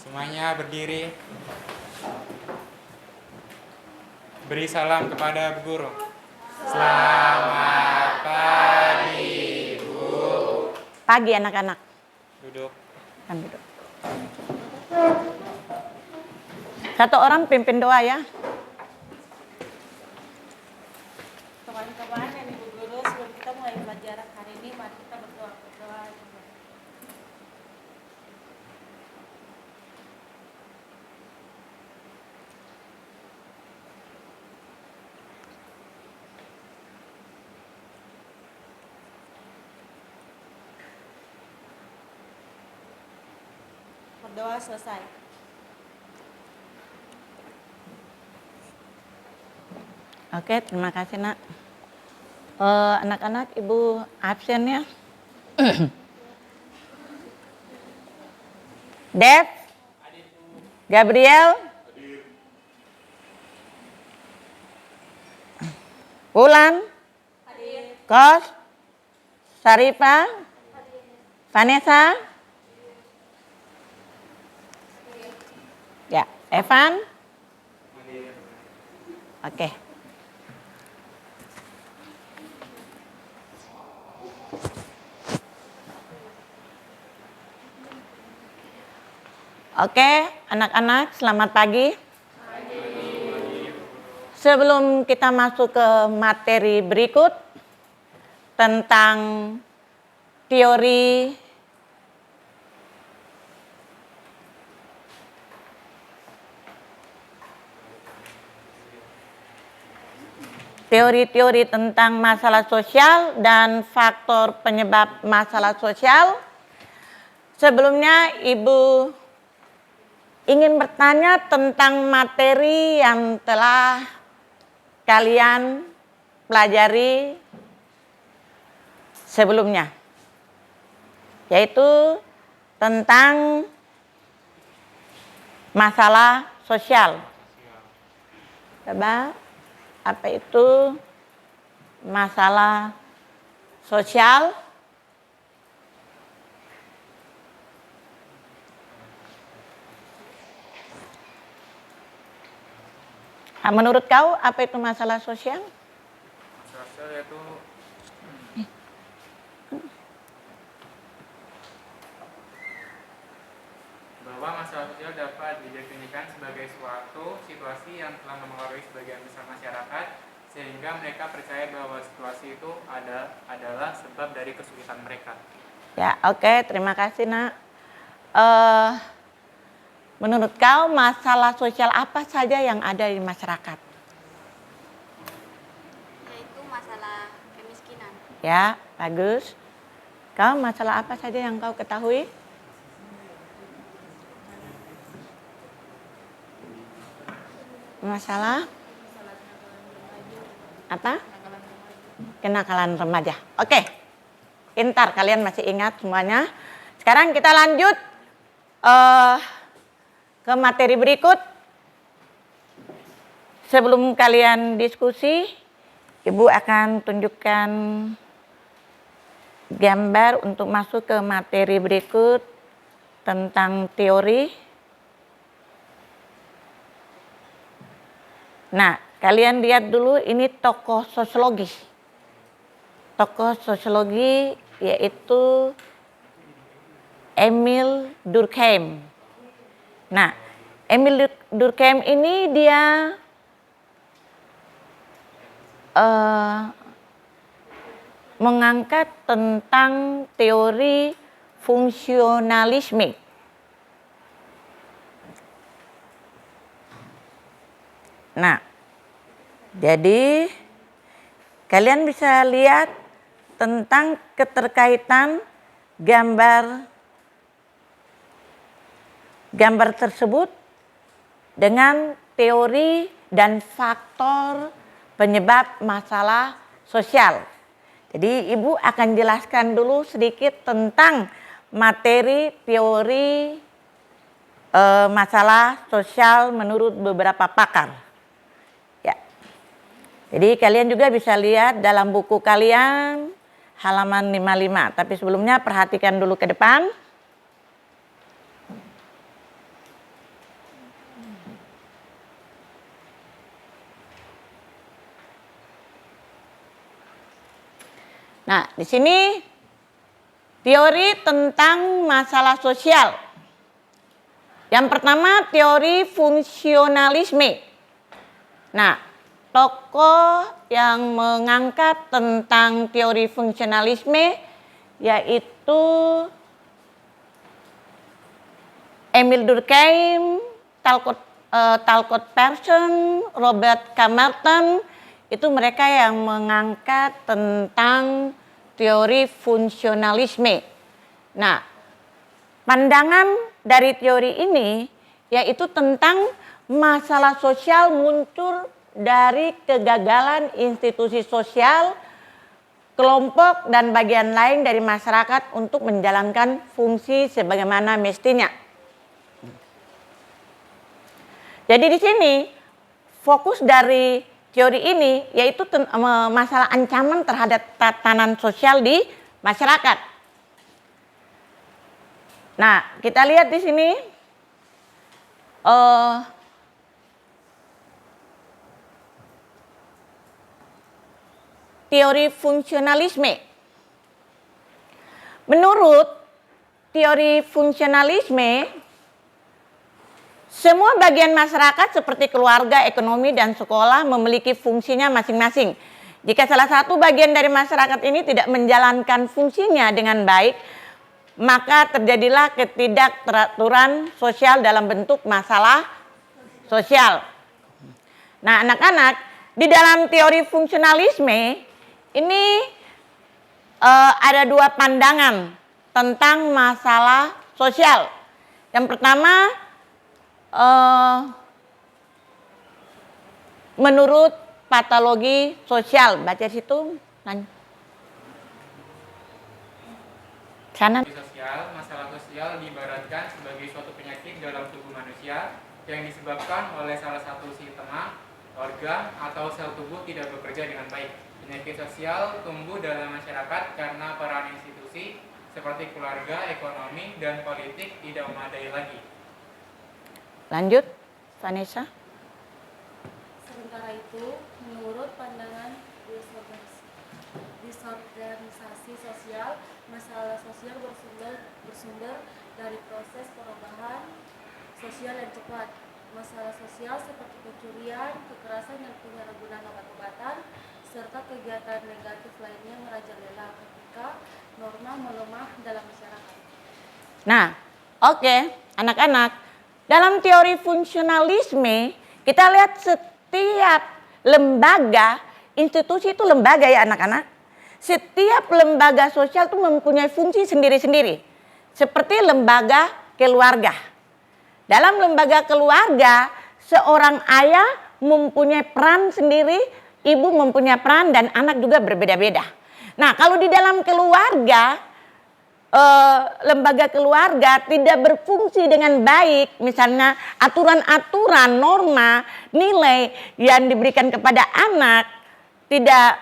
Semuanya berdiri. Beri salam kepada Bu Guru. Selamat pagi, Bu. Pagi anak-anak. Duduk. Kan duduk. Satu orang pimpin doa ya. Kawan-kawan yang Ibu Guru, sebelum kita mulai pelajaran hari ini, mari kita berdoa. Berdoa selesai. Oke, terima kasih nak. Anak-anak, ibu absen ya. Dev, Gabriel, Ulan, Kos, Sarifa, Vanessa, ya, Evan, oke. Oke, anak-anak, selamat pagi. Sebelum kita masuk ke materi berikut tentang teori tentang masalah sosial dan faktor penyebab masalah sosial, sebelumnya Ibu ingin bertanya tentang materi yang telah kalian pelajari sebelumnya, yaitu tentang masalah sosial. Coba, apa itu masalah sosial? Menurut kau, apa itu masalah sosial? Masalah sosial yaitu bahwa masalah sosial dapat didefinisikan sebagai suatu situasi yang telah mempengaruhi sebagian besar masyarakat sehingga mereka percaya bahwa situasi itu adalah sebab dari kesulitan mereka. Ya, oke, terima kasih nak. Menurut kau masalah sosial apa saja yang ada di masyarakat? Yaitu masalah kemiskinan. Ya, bagus. Kau masalah apa saja yang kau ketahui? Masalah apa? Kenakalan remaja. Oke, pintar, kalian masih ingat semuanya. Sekarang kita lanjut ke materi berikut. Sebelum kalian diskusi, Ibu akan tunjukkan gambar untuk masuk ke materi berikut tentang teori. Nah, kalian lihat dulu ini tokoh sosiologi. Tokoh sosiologi yaitu Emil Durkheim. Nah, Emil Durkheim ini dia mengangkat tentang teori fungsionalisme. Nah, jadi kalian bisa lihat tentang keterkaitan gambar tersebut dengan teori dan faktor penyebab masalah sosial. Jadi Ibu akan jelaskan dulu sedikit tentang materi teori masalah sosial menurut beberapa pakar. Ya. Jadi kalian juga bisa lihat dalam buku kalian halaman 55. Tapi sebelumnya perhatikan dulu ke depan. Nah, di sini teori tentang masalah sosial. Yang pertama, teori fungsionalisme. Nah, tokoh yang mengangkat tentang teori fungsionalisme yaitu Emil Durkheim, Talcott Persson, Robert Camerton, itu mereka yang mengangkat tentang teori fungsionalisme. Nah, pandangan dari teori ini yaitu tentang masalah sosial muncul dari kegagalan institusi sosial, kelompok dan bagian lain dari masyarakat untuk menjalankan fungsi sebagaimana mestinya. Jadi di sini fokus dari teori ini yaitu masalah ancaman terhadap tatanan sosial di masyarakat. Nah, kita lihat di sini teori fungsionalisme. Menurut teori fungsionalisme, semua bagian masyarakat seperti keluarga, ekonomi, dan sekolah memiliki fungsinya masing-masing. Jika salah satu bagian dari masyarakat ini tidak menjalankan fungsinya dengan baik, maka terjadilah ketidakteraturan sosial dalam bentuk masalah sosial. Nah, anak-anak, di dalam teori fungsionalisme ini ada dua pandangan tentang masalah sosial. Yang pertama, menurut patologi sosial, baca situ. Sana. Masalah sosial diibaratkan sebagai suatu penyakit dalam tubuh manusia yang disebabkan oleh salah satu sistema, organ, atau sel tubuh tidak bekerja dengan baik. Penyakit sosial tumbuh dalam masyarakat karena peran institusi seperti keluarga, ekonomi, dan politik tidak memadai lagi. Lanjut, Vanessa. Sementara itu, menurut pandangan disorganisasi sosial, masalah sosial bersumber dari proses perubahan sosial yang cepat. Masalah sosial seperti pencurian, kekerasan, dan penyalahgunaan obat-obatan, serta kegiatan negatif lainnya merajalela ketika norma melemah dalam masyarakat. Nah, oke, anak-anak. Dalam teori fungsionalisme, kita lihat setiap lembaga, institusi itu lembaga ya anak-anak. Setiap lembaga sosial itu mempunyai fungsi sendiri-sendiri. Seperti lembaga keluarga. Dalam lembaga keluarga, seorang ayah mempunyai peran sendiri, ibu mempunyai peran, dan anak juga berbeda-beda. Nah, kalau di dalam keluarga, lembaga keluarga tidak berfungsi dengan baik, misalnya aturan-aturan, norma, nilai yang diberikan kepada anak tidak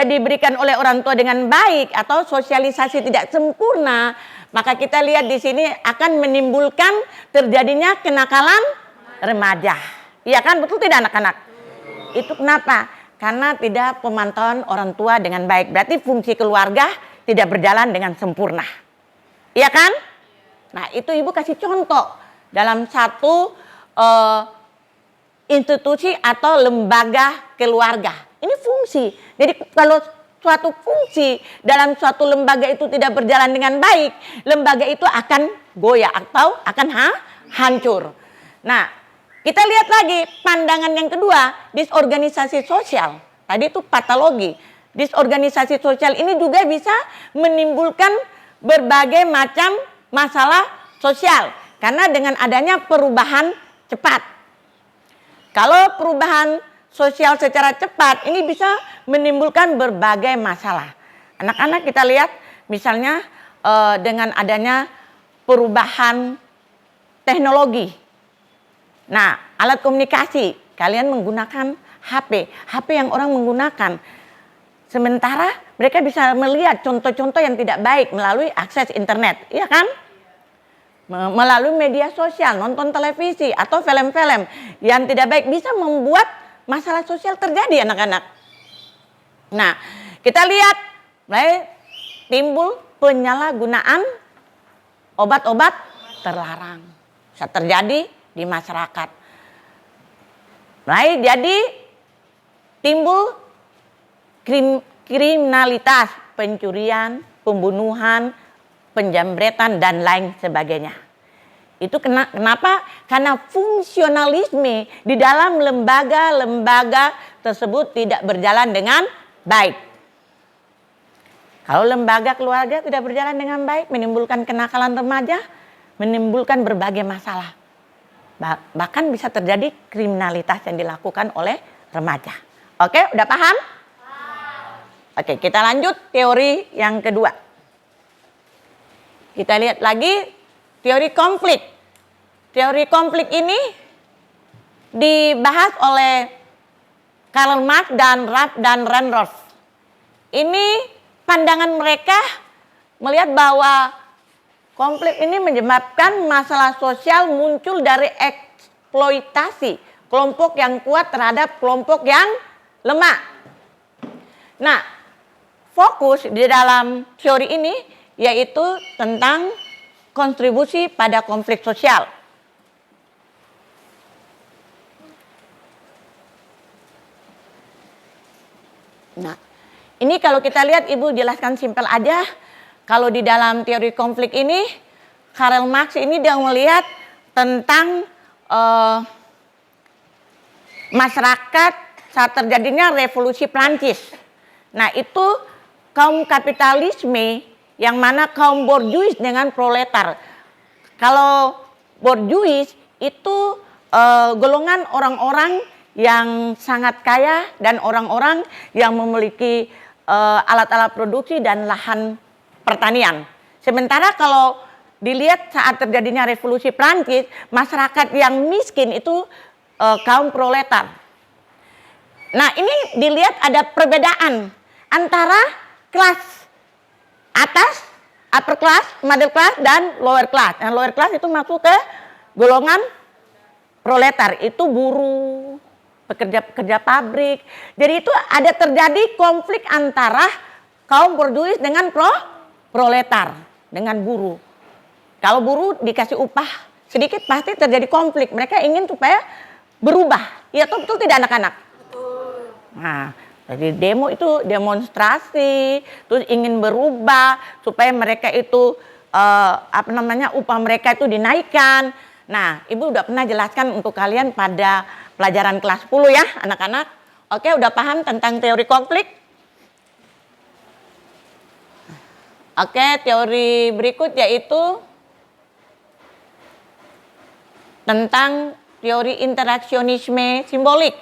diberikan oleh orang tua dengan baik atau sosialisasi tidak sempurna, maka kita lihat di sini akan menimbulkan terjadinya kenakalan remaja. Iya kan, betul tidak anak-anak? Itu kenapa? Karena tidak pemantauan orang tua dengan baik. Berarti fungsi keluarga tidak berjalan dengan sempurna. Iya kan? Nah, itu ibu kasih contoh dalam satu institusi atau lembaga keluarga. Ini fungsi. Jadi kalau suatu fungsi dalam suatu lembaga itu tidak berjalan dengan baik, lembaga itu akan goyah atau akan hancur. Nah, kita lihat lagi pandangan yang kedua, disorganisasi sosial. Tadi itu patologi. Disorganisasi sosial ini juga bisa menimbulkan berbagai macam masalah sosial. Karena dengan adanya perubahan cepat. Kalau perubahan sosial secara cepat ini bisa menimbulkan berbagai masalah. Anak-anak kita lihat misalnya dengan adanya perubahan teknologi. Nah, alat komunikasi, kalian menggunakan HP yang orang menggunakan. Sementara mereka bisa melihat contoh-contoh yang tidak baik melalui akses internet, iya kan? Melalui media sosial, nonton televisi atau film-film yang tidak baik bisa membuat masalah sosial terjadi anak-anak. Nah, kita lihat mulai timbul penyalahgunaan obat-obat terlarang. Bisa terjadi di masyarakat. Mulai jadi timbul kriminalitas, pencurian, pembunuhan, penjambretan, dan lain sebagainya. Itu kenapa? Karena fungsionalisme di dalam lembaga-lembaga tersebut tidak berjalan dengan baik. Kalau lembaga keluarga tidak berjalan dengan baik, menimbulkan kenakalan remaja, menimbulkan berbagai masalah. Bahkan bisa terjadi kriminalitas yang dilakukan oleh remaja. Oke, udah paham? Oke, kita lanjut teori yang kedua. Kita lihat lagi teori konflik. Teori konflik ini dibahas oleh Karl Marx dan Ralph dan Randolph. Ini pandangan mereka melihat bahwa konflik ini menyebabkan masalah sosial muncul dari eksploitasi kelompok yang kuat terhadap kelompok yang lemah. Nah, fokus di dalam teori ini yaitu tentang kontribusi pada konflik sosial. Nah, ini kalau kita lihat, Ibu jelaskan simpel aja. Kalau di dalam teori konflik ini, Karl Marx ini dia melihat tentang masyarakat saat terjadinya revolusi Prancis. Nah, itu kaum kapitalisme yang mana kaum borjuis dengan proletar. Kalau borjuis itu golongan orang-orang yang sangat kaya dan orang-orang yang memiliki alat-alat produksi dan lahan pertanian. Sementara kalau dilihat saat terjadinya revolusi Prancis, masyarakat yang miskin itu kaum proletar. Nah, ini dilihat ada perbedaan antara kelas atas, upper class, middle class, dan lower class. Nah, lower class itu masuk ke golongan proletar, itu buruh, pekerja-pekerja pabrik. Jadi itu ada terjadi konflik antara kaum borjuis dengan proletar, dengan buruh. Kalau buruh dikasih upah sedikit pasti terjadi konflik. Mereka ingin supaya berubah. Iya betul tidak anak-anak? Betul. Nah, jadi demo itu demonstrasi, terus ingin berubah supaya mereka itu upah mereka itu dinaikkan. Nah, Ibu udah pernah jelaskan untuk kalian pada pelajaran kelas 10 ya, anak-anak. Oke, udah paham tentang teori konflik? Oke, teori berikut yaitu tentang teori interaksionisme simbolik.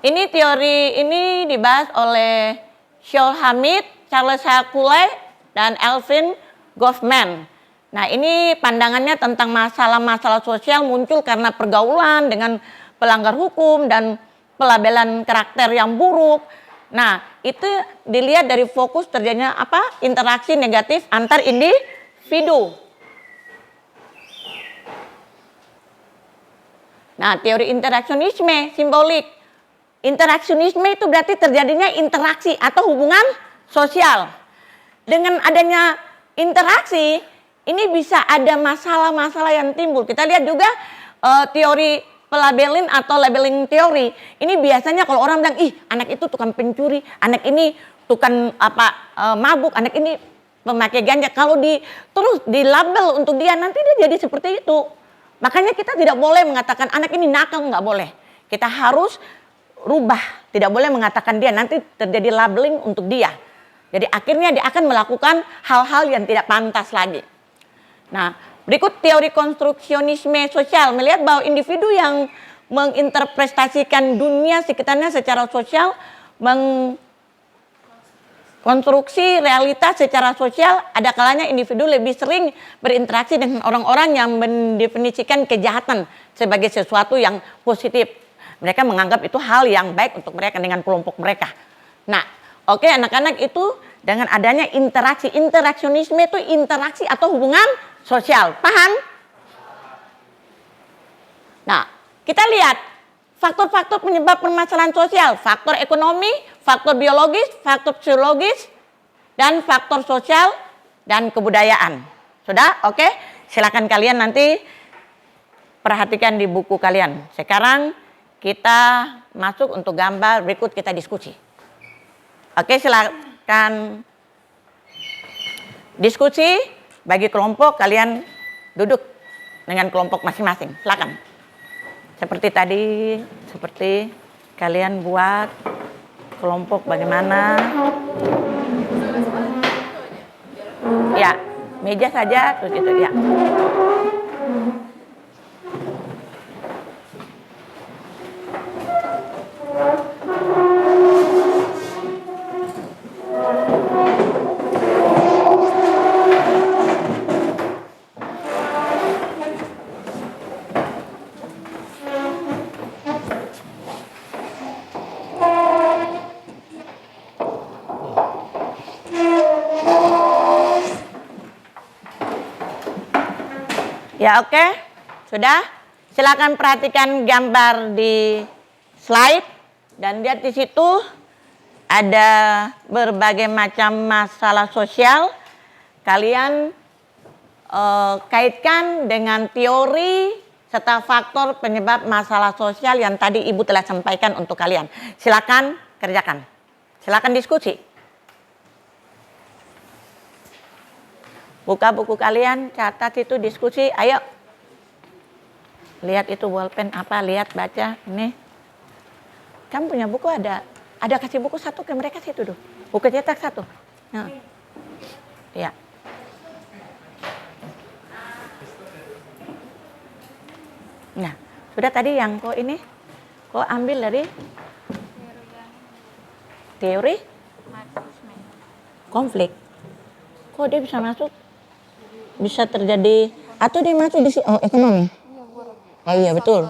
Ini teori ini dibahas oleh Shaul Hamid, Charles Hakulai, dan Elvin Goffman. Nah, ini pandangannya tentang masalah-masalah sosial muncul karena pergaulan dengan pelanggar hukum dan pelabelan karakter yang buruk. Nah, itu dilihat dari fokus terjadinya interaksi negatif antar individu. Nah, teori interaksionisme simbolik. Interaksionisme itu berarti terjadinya interaksi atau hubungan sosial. Dengan adanya interaksi, ini bisa ada masalah-masalah yang timbul. Kita lihat juga teori pelabelin atau labeling teori. Ini biasanya kalau orang bilang, ih anak itu tukang pencuri, anak ini tukang mabuk, anak ini pemakai ganja. Kalau terus dilabel untuk dia, nanti dia jadi seperti itu. Makanya kita tidak boleh mengatakan anak ini nakal, nggak boleh. Kita harus rubah, tidak boleh mengatakan dia, nanti terjadi labeling untuk dia. Jadi akhirnya dia akan melakukan hal-hal yang tidak pantas lagi. Nah, berikut teori konstruksionisme sosial melihat bahwa individu yang menginterpretasikan dunia sekitarnya secara sosial, mengkonstruksi realitas secara sosial, ada kalanya individu lebih sering berinteraksi dengan orang-orang yang mendefinisikan kejahatan sebagai sesuatu yang positif. Mereka menganggap itu hal yang baik untuk mereka dengan kelompok mereka. Nah, oke, anak-anak itu dengan adanya interaksi, interaksionisme itu interaksi atau hubungan sosial, paham? Nah, kita lihat faktor-faktor penyebab permasalahan sosial, faktor ekonomi, faktor biologis, faktor psikologis, dan faktor sosial dan kebudayaan. Sudah? Oke? Silakan kalian nanti perhatikan di buku kalian. Sekarang kita masuk untuk gambar, berikut kita diskusi. Oke, silakan diskusi bagi kelompok, kalian duduk dengan kelompok masing-masing. Silakan. Seperti tadi, seperti kalian buat kelompok bagaimana. Ya, meja saja terus itu ya. Ya oke, sudah. Silakan perhatikan gambar di slide dan lihat di situ ada berbagai macam masalah sosial. Kalian kaitkan dengan teori serta faktor penyebab masalah sosial yang tadi Ibu telah sampaikan untuk kalian. Silakan kerjakan. Silakan diskusi. Buka buku kalian, catat itu diskusi, ayo. Lihat itu bolpen apa, lihat, baca, ini. Kamu punya buku ada kasih buku satu ke mereka situ tuh. Buku cetak satu. Nah. Ya. Nah, sudah tadi yang kau ini, kau ambil dari teori konflik. Kok dia bisa masuk? Bisa terjadi atau dia masuk di ekonomi? Oh iya betul.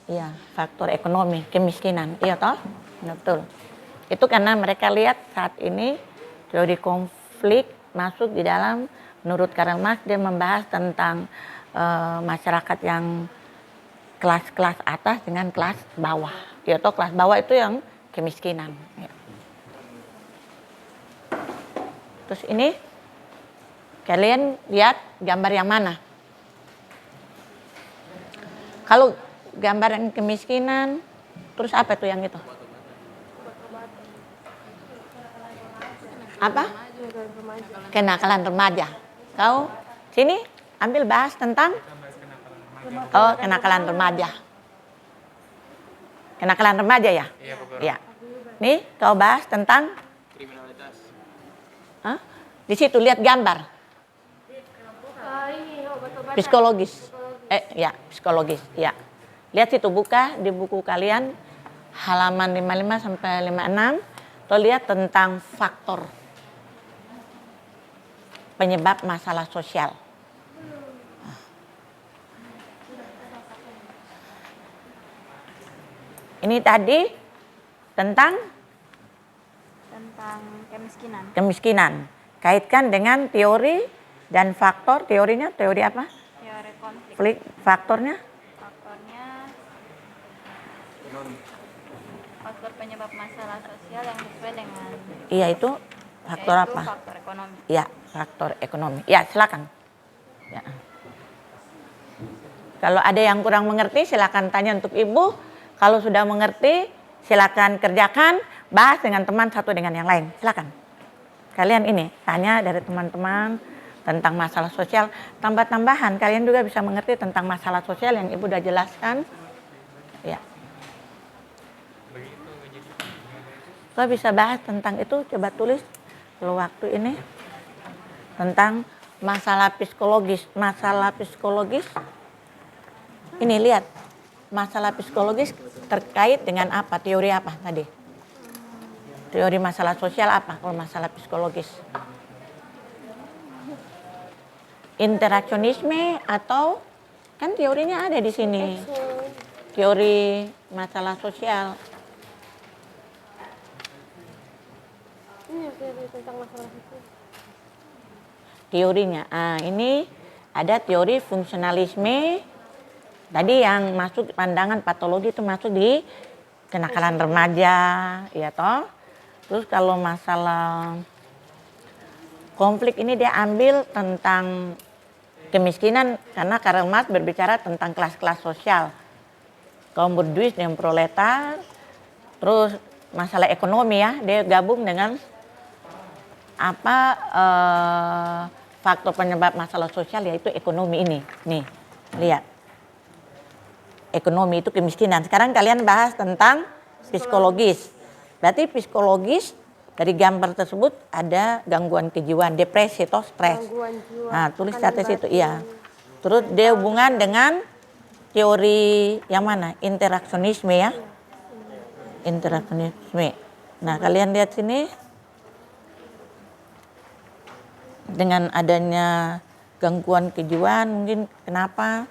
Iya, faktor ekonomi, kemiskinan. Iya toh? Betul. Itu karena mereka lihat saat ini teori konflik masuk di dalam, menurut Karl Marx dia membahas tentang masyarakat yang kelas-kelas atas dengan kelas bawah. Iya toh, kelas bawah itu yang kemiskinan. Ya. Terus ini kalian lihat gambar yang mana? Kalau gambar yang kemiskinan, terus apa tuh yang itu? Apa? Kenakalan remaja. Kau sini ambil bahas tentang kenakalan remaja. Kenakalan remaja ya? Iya. Nih kau bahas tentang Kriminalitas. Hah? Di situ lihat gambar. Psikologis. Ya, psikologis. Ya. Lihat situ, buka di buku kalian halaman 55 sampai 56. Tuh lihat tentang faktor penyebab masalah sosial. Ini tadi tentang kemiskinan. Kemiskinan. Kaitkan dengan teori dan faktor. Teorinya teori apa? Teori Konflik. konflik. Faktornya? Faktornya faktor penyebab masalah sosial yang sesuai dengan Iya itu faktor apa? Faktor ekonomi. Iya, faktor ekonomi. Ya, silakan. Ya. Kalau ada yang kurang mengerti, silakan tanya untuk Ibu. Kalau sudah mengerti, silakan kerjakan, bahas dengan teman satu dengan yang lain. Silakan. Kalian ini tanya dari teman-teman tentang masalah sosial, tambah-tambahan kalian juga bisa mengerti tentang masalah sosial yang Ibu udah jelaskan. Ya. Kau bisa bahas tentang itu, coba tulis kalau waktu ini tentang masalah psikologis. Masalah psikologis. Ini lihat, masalah psikologis terkait dengan apa? Teori apa tadi? Teori masalah sosial apa kalau masalah psikologis? Interaksionisme atau kan teorinya ada di sini. Teori masalah sosial. Ini teori tentang masalah itu. Teorinya, ini ada teori fungsionalisme. Tadi yang masuk pandangan patologi itu masuk di kenakalan remaja, ya toh. Terus kalau masalah konflik ini dia ambil tentang kemiskinan karena Karl Marx berbicara tentang kelas-kelas sosial. Kaum berduit dengan proletar. Terus masalah ekonomi ya, dia gabung dengan apa faktor penyebab masalah sosial yaitu ekonomi ini. Nih, lihat. Ekonomi itu kemiskinan. Sekarang kalian bahas tentang psikologis. Berarti psikologis dari gambar tersebut ada gangguan kejiwaan, depresi atau stres. Nah, tulis di atas itu, iya. Terus dia hubungan dengan teori yang mana? Interaksionisme ya. Interaksionisme. Nah, kalian lihat sini. Dengan adanya gangguan kejiwaan mungkin kenapa?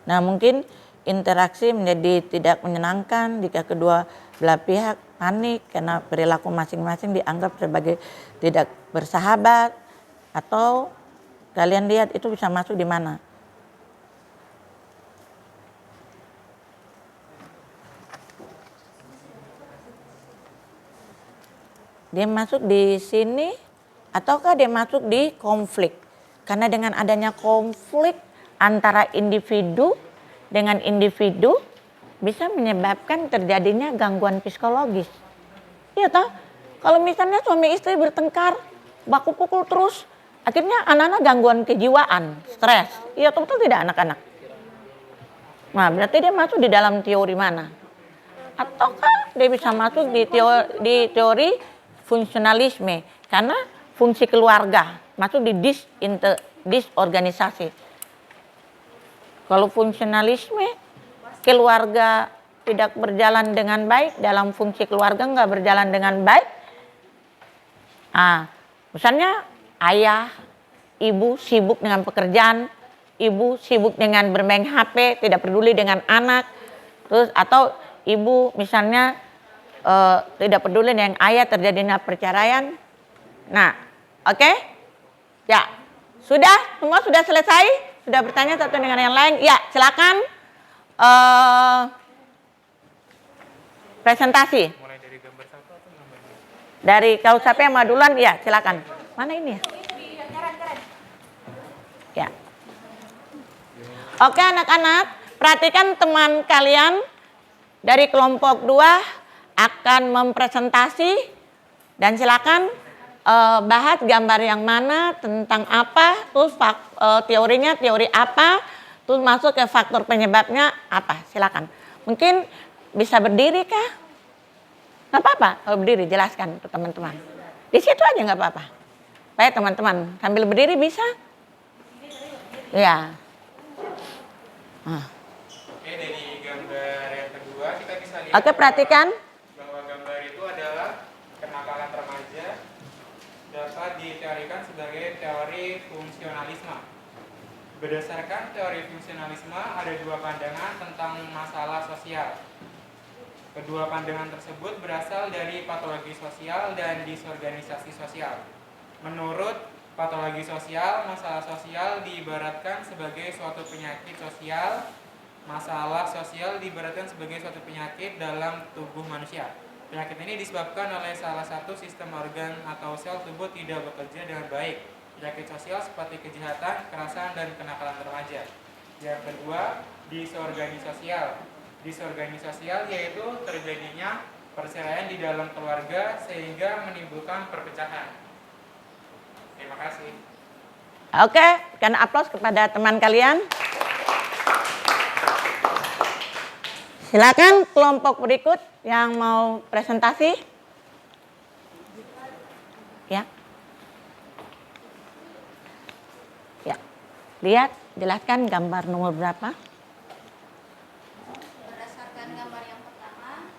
Nah, mungkin interaksi menjadi tidak menyenangkan jika kedua belah pihak panik karena perilaku masing-masing dianggap sebagai tidak bersahabat, atau kalian lihat itu bisa masuk di mana? Dia masuk di sini ataukah dia masuk di konflik? Karena dengan adanya konflik antara individu dengan individu bisa menyebabkan terjadinya gangguan psikologis. Iya toh? Kalau misalnya suami istri bertengkar, baku pukul terus, akhirnya anak-anak gangguan kejiwaan, stres. Iya toh, betul tidak anak-anak? Nah, berarti dia masuk di dalam teori mana? Ataukah dia bisa masuk di teori fungsionalisme? Karena fungsi keluarga masuk di disorganisasi. Kalau fungsionalisme, keluarga tidak berjalan dengan baik, dalam fungsi keluarga nggak berjalan dengan baik. Misalnya ayah, ibu sibuk dengan pekerjaan, ibu sibuk dengan bermain HP, tidak peduli dengan anak, terus atau ibu misalnya tidak peduli dengan ayah, terjadinya perceraian. Nah, oke? Ya, sudah, semua sudah selesai? Sudah bertanya satu dengan yang lain? Ya, silakan. Presentasi. Mulai dari gambar satu atau gambar dua? Dari kalau siapa yang mau duluan, ya silakan. Mana ini ya? Ya. Oke anak-anak, perhatikan teman kalian dari kelompok 2 akan mempresentasi dan silakan bahas gambar yang mana, tentang apa, terus teorinya teori apa, terus masuk ke faktor penyebabnya apa. Silakan. Mungkin bisa berdiri kah? Nggak apa-apa kalau berdiri, jelaskan untuk teman-teman. Di situ aja nggak apa-apa. Baik teman-teman, sambil berdiri bisa? Ya. Oke, dari gambar yang kedua kita bisa lihat. Oke, perhatikan. Bahwa gambar itu adalah kenakalan remaja dapat diteorikan sebagai teori fungsionalisme. Berdasarkan teori fungsionalisme ada dua pandangan tentang masalah sosial. Kedua pandangan tersebut berasal dari patologi sosial dan disorganisasi sosial. Menurut patologi sosial, masalah sosial diibaratkan sebagai suatu penyakit sosial. Masalah sosial diibaratkan sebagai suatu penyakit dalam tubuh manusia. Penyakit ini disebabkan oleh salah satu sistem organ atau sel tubuh tidak bekerja dengan baik. Penyakit sosial seperti kejahatan, kekerasan, dan kenakalan remaja. Yang kedua, disorganisasi sosial. Disorganisasi sosial yaitu terjadinya perceraian di dalam keluarga sehingga menimbulkan perpecahan. Terima kasih. Oke, berikan aplaus kepada teman kalian. Silakan kelompok berikut yang mau presentasi. Ya. Ya. Lihat, jelaskan gambar nomor berapa? Berdasarkan gambar yang pertama,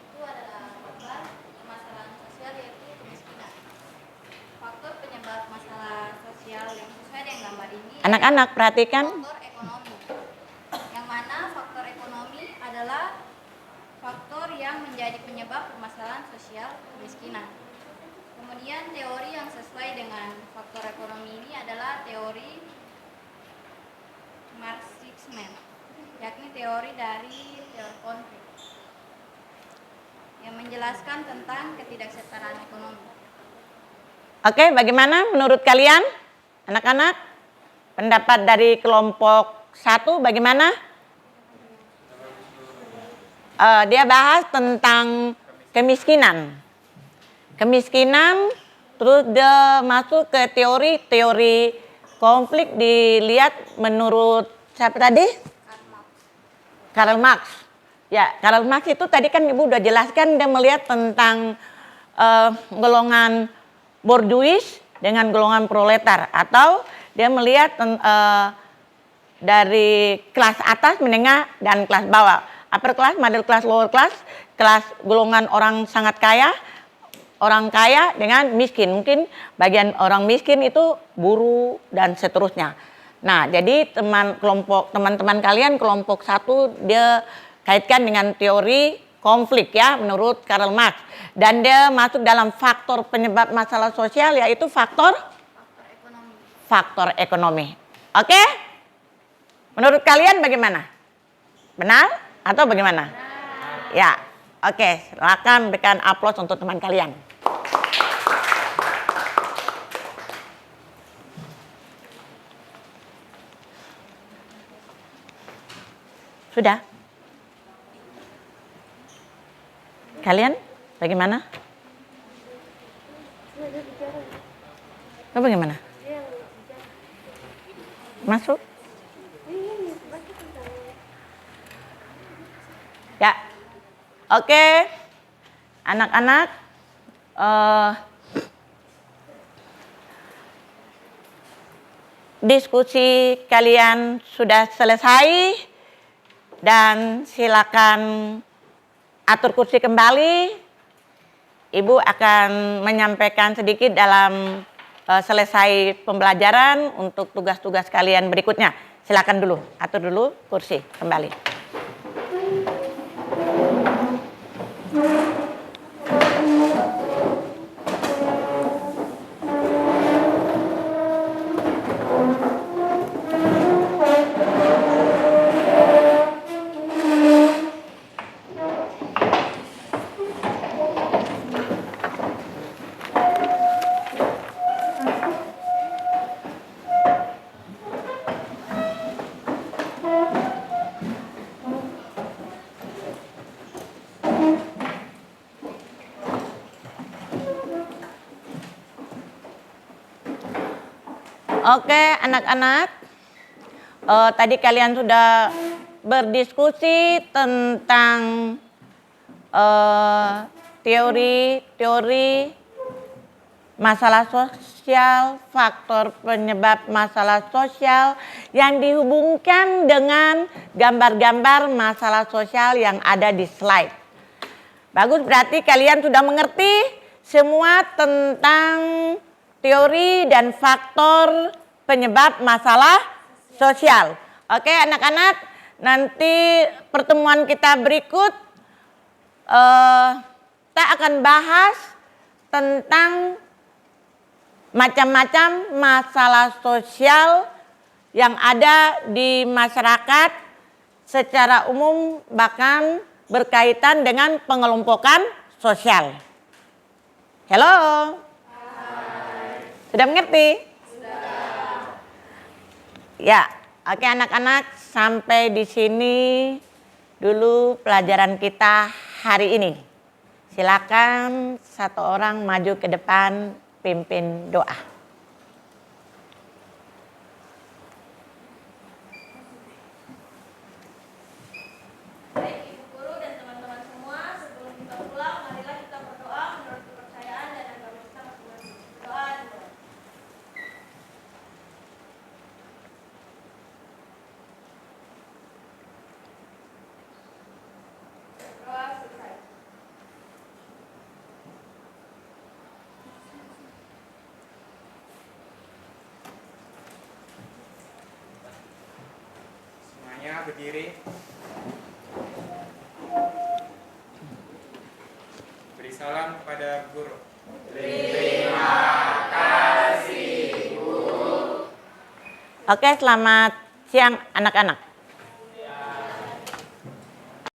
itu adalah gambar permasalahan sosial yaitu kemiskinan. Faktor penyebab masalah sosial yang sesuai dengan gambar ini Anak-anak perhatikan. faktor ekonomi. Yang mana faktor ekonomi adalah faktor yang menjadi penyebab permasalahan sosial kemiskinan. Kemudian teori yang sesuai dengan faktor ekonomi ini adalah teori Marxisme, yakni teori dari teori konflik yang menjelaskan tentang ketidaksetaraan ekonomi. Oke, bagaimana menurut kalian anak-anak? Pendapat dari kelompok 1 bagaimana? Dia bahas tentang kemiskinan. Kemiskinan, terus dia masuk ke teori konflik, dilihat menurut siapa tadi? Karl Marx. Ya, Karl Marx itu tadi kan Ibu udah jelaskan, dia melihat tentang golongan borjuis dengan golongan proletar, atau dia melihat dari kelas atas, menengah, dan kelas bawah. Upper class, middle class, lower class, kelas golongan orang sangat kaya, orang kaya dengan miskin. Mungkin bagian orang miskin itu buruh dan seterusnya. Nah, jadi teman-teman kalian kelompok 1 dia kaitkan dengan teori konflik ya menurut Karl Marx, dan dia masuk dalam faktor penyebab masalah sosial, yaitu faktor ekonomi. Oke? Menurut kalian bagaimana? Benar atau bagaimana? Ya. Oke, silakan berikan aplaus untuk teman kalian. Sudah? Kalian bagaimana? Bagaimana? Masuk? Ya. Oke. Anak-anak, diskusi kalian sudah selesai, dan silakan atur kursi kembali. Ibu akan menyampaikan sedikit dalam selesai pembelajaran untuk tugas-tugas kalian berikutnya. Silakan dulu, atur dulu kursi kembali. Oke, anak-anak, tadi kalian sudah berdiskusi tentang teori masalah sosial, faktor penyebab masalah sosial yang dihubungkan dengan gambar-gambar masalah sosial yang ada di slide. Bagus, berarti kalian sudah mengerti semua tentang teori dan faktor penyebab masalah sosial. Oke, anak-anak, nanti pertemuan kita berikut kita akan bahas tentang macam-macam masalah sosial yang ada di masyarakat secara umum, bahkan berkaitan dengan pengelompokan sosial. Halo? Sudah mengerti? Sudah. Ya, oke anak-anak, sampai di sini dulu pelajaran kita hari ini. Silakan satu orang maju ke depan, pimpin doa. Baik Ibu Guru dan teman-teman semua, sebelum kita pulang, marilah kita berdoa menurut kepercayaan dan agama kita masing-masing. Berdoa. Berdoa selesai. Semuanya berdiri. Beri salam kepada guru. Oke, selamat siang anak-anak.